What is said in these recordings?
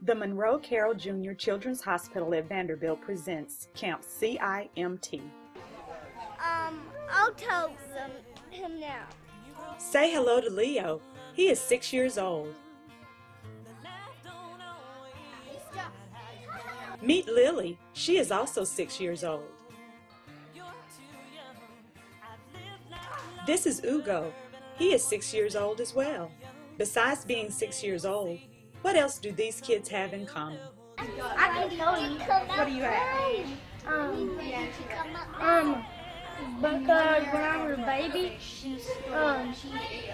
The Monroe Carell Jr. Children's Hospital at Vanderbilt presents Camp CIMT. I'll tell him now. Say hello to Leo. He is 6 years old. Meet Lily. She is also 6 years old. This is Ugo. He is 6 years old as well. Besides being 6 years old, what else do these kids have in common? I can tell you. What do you have? Because when I was a baby,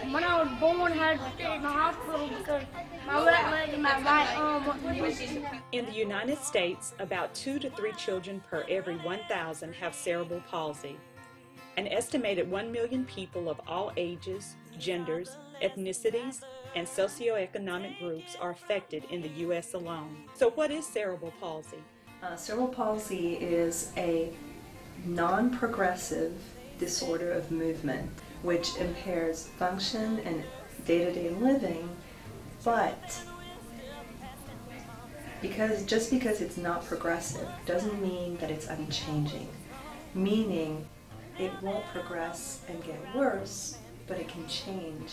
when I was born, I had to stay in the hospital because my left leg and my right arm wasn't working. In the United States, about 2 to 3 children per every 1,000 have cerebral palsy. An estimated 1 million people of all ages, genders, ethnicities, and socioeconomic groups are affected in the U.S. alone. So what is cerebral palsy? Cerebral palsy is a non-progressive disorder of movement which impairs function and day-to-day living, but just because it's not progressive doesn't mean that it's unchanging, meaning it won't progress and get worse, but it can change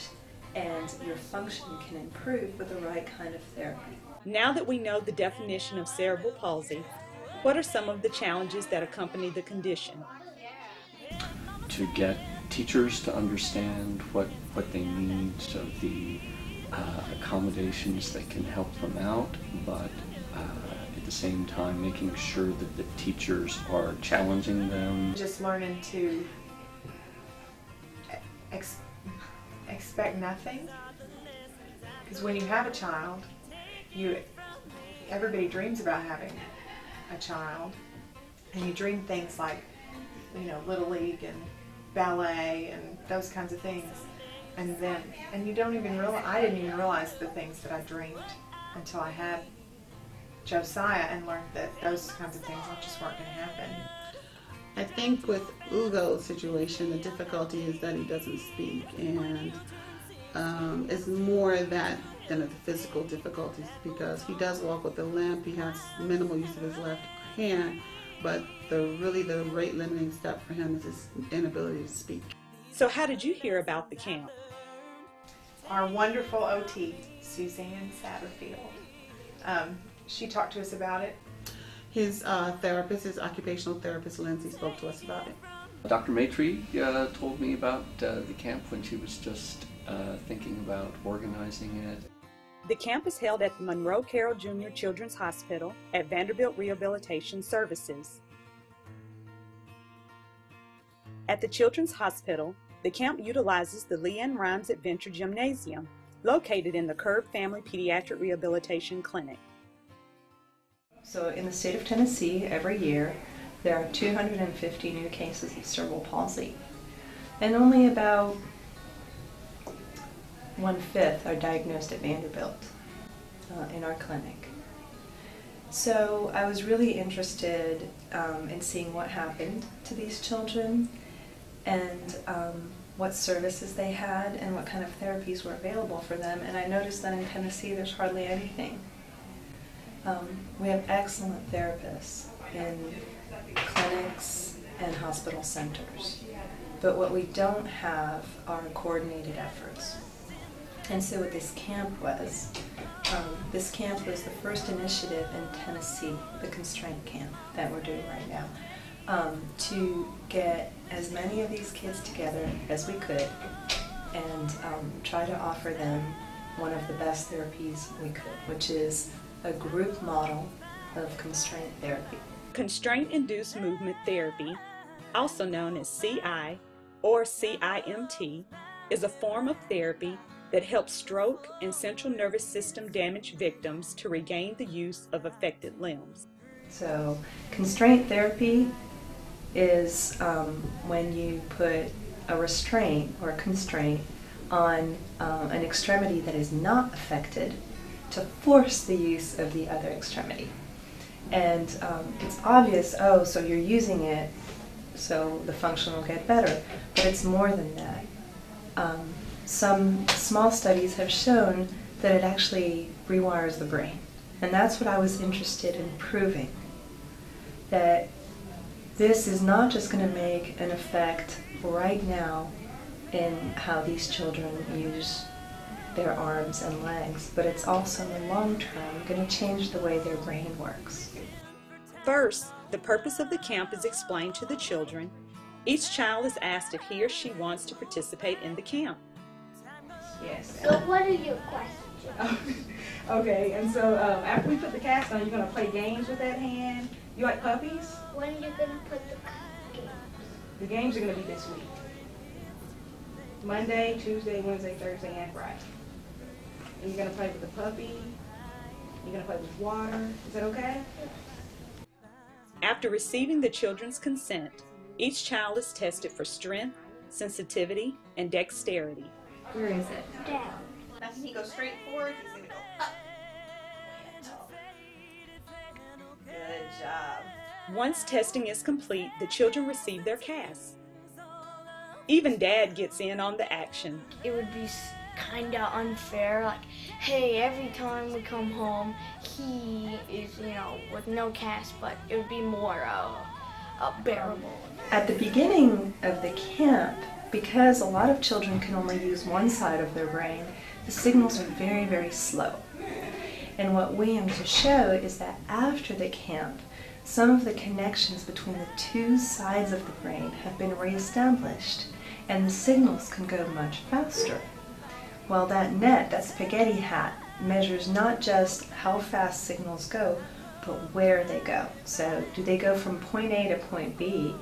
and your function can improve with the right kind of therapy. Now that we know the definition of cerebral palsy, what are some of the challenges that accompany the condition? To get teachers to understand what they need, so the accommodations that can help them out, but at the same time making sure that the teachers are challenging them. Just learning to expect nothing, because when you have a child, everybody dreams about having a child, and you dream things like, Little League and ballet and those kinds of things, and you don't even realize, I didn't even realize the things that I dreamed until I had Josiah and learned that those kinds of things just weren't going to happen. I think with Ugo's situation, the difficulty is that he doesn't speak, and it's more that than the physical difficulties, because he does walk with a limp. He has minimal use of his left hand, but the rate limiting step for him is his inability to speak. So how did you hear about the camp? Our wonderful OT, Suzanne Satterfield, she talked to us about it. His therapist, his occupational therapist, Lindsay, spoke to us about it. Dr. Maitre told me about the camp when she was just thinking about organizing it. The camp is held at the Monroe Carell Jr. Children's Hospital at Vanderbilt Rehabilitation Services. At the Children's Hospital, the camp utilizes the Leanne Rhymes Adventure Gymnasium, located in the Curb Family Pediatric Rehabilitation Clinic. So in the state of Tennessee, every year, there are 250 new cases of cerebral palsy, and only about 1/5 are diagnosed at Vanderbilt in our clinic. So I was really interested in seeing what happened to these children and what services they had and what kind of therapies were available for them, and I noticed that in Tennessee there's hardly anything. We have excellent therapists in clinics and hospital centers, but what we don't have are coordinated efforts. And so what this camp was the first initiative in Tennessee, the constraint camp that we're doing right now, to get as many of these kids together as we could and try to offer them one of the best therapies we could, which is a group model of constraint therapy. Constraint-induced movement therapy, also known as CI or CIMT, is a form of therapy that helps stroke and central nervous system damage victims to regain the use of affected limbs. So constraint therapy is when you put a restraint or a constraint on an extremity that is not affected to force the use of the other extremity. And it's obvious, so you're using it so the function will get better, but it's more than that. Some small studies have shown that it actually rewires the brain. And that's what I was interested in proving, that this is not just going to make an effect right now in how these children use their arms and legs, but it's also in the long term going to change the way their brain works. First, the purpose of the camp is explained to the children. Each child is asked if he or she wants to participate in the camp. Yes. So what are your questions? Okay, and so after we put the cast on, you're going to play games with that hand. You like puppies? When are you going to put the games? The games are going to be this week. Monday, Tuesday, Wednesday, Thursday, and Friday. And you're going to play with the puppy. You're going to play with water. Is that okay? After receiving the children's consent, each child is tested for strength, sensitivity, and dexterity. Where is it? Down. Now can he go straight forward? He's going to go up. Good job. Once testing is complete, the children receive their casts. Even Dad gets in on the action. It would be kind of unfair, like, hey, every time we come home, he is, with no cast, but it would be more bearable. At the beginning of the camp, because a lot of children can only use one side of their brain, the signals are very, very slow. And what we aim to show is that after the camp, some of the connections between the two sides of the brain have been reestablished, and the signals can go much faster. Well, that net, that spaghetti hat, measures not just how fast signals go, but where they go. So do they go from point A to point B,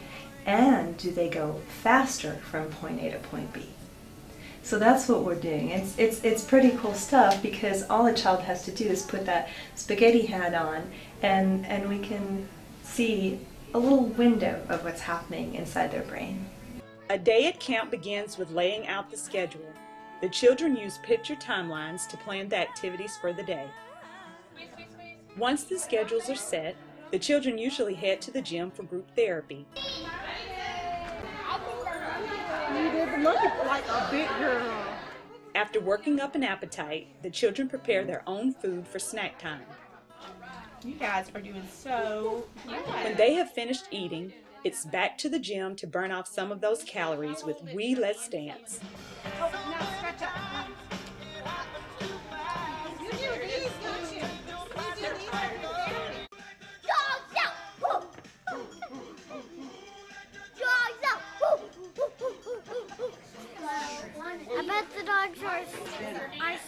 and do they go faster from point A to point B? So that's what we're doing. It's pretty cool stuff, because all a child has to do is put that spaghetti hat on, and we can see a little window of what's happening inside their brain. A day at camp begins with laying out the schedule. The children use picture timelines to plan the activities for the day. Once the schedules are set, the children usually head to the gym for group therapy. Like a big girl. After working up an appetite, the children prepare their own food for snack time. You guys are doing so good. When they have finished eating, it's back to the gym to burn off some of those calories with We Let's Dance. Oh, now stretch out. You do these, don't you? You do these. Dogs out! Woo! Dogs out! Woo! I bet the dogs are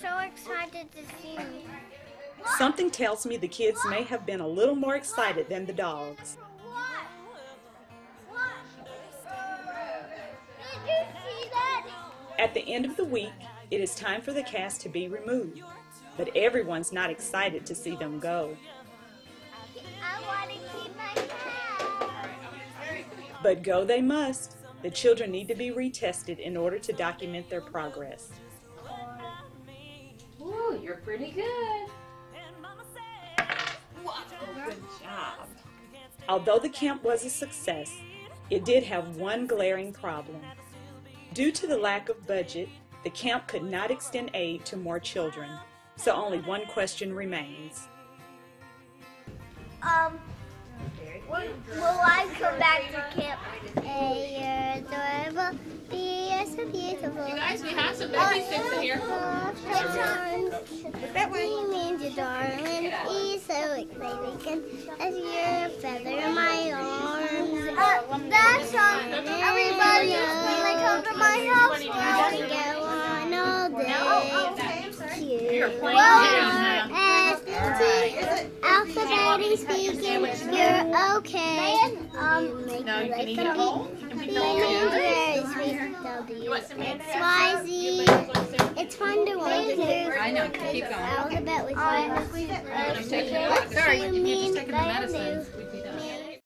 so excited to see me. Something tells me the kids may have been a little more excited than the dogs. Did you see that? At the end of the week, it is time for the cast to be removed, but everyone's not excited to see them go. I want to keep my cat. But go they must. The children need to be retested in order to document their progress. Ooh, you're pretty good. Good job. Although the camp was a success, it did have one glaring problem. Due to the lack of budget, the camp could not extend aid to more children, so only one question remains. Will I come back to camp? Hey, you're adorable. You're so beautiful. You guys, we have some baby sticks in here. That way. He means you, darling. He's so exciting. As you're a feather in my arms. That's everybody when they come to my house. We go on all day. You're playing Well, alphabetically speaking, you're okay. No, you can eat it whole. You want some XYZ. It's fun to wait to. I know. Keep going. Alphabet with I'm taking the medicine. Sorry, you just taking the medicine.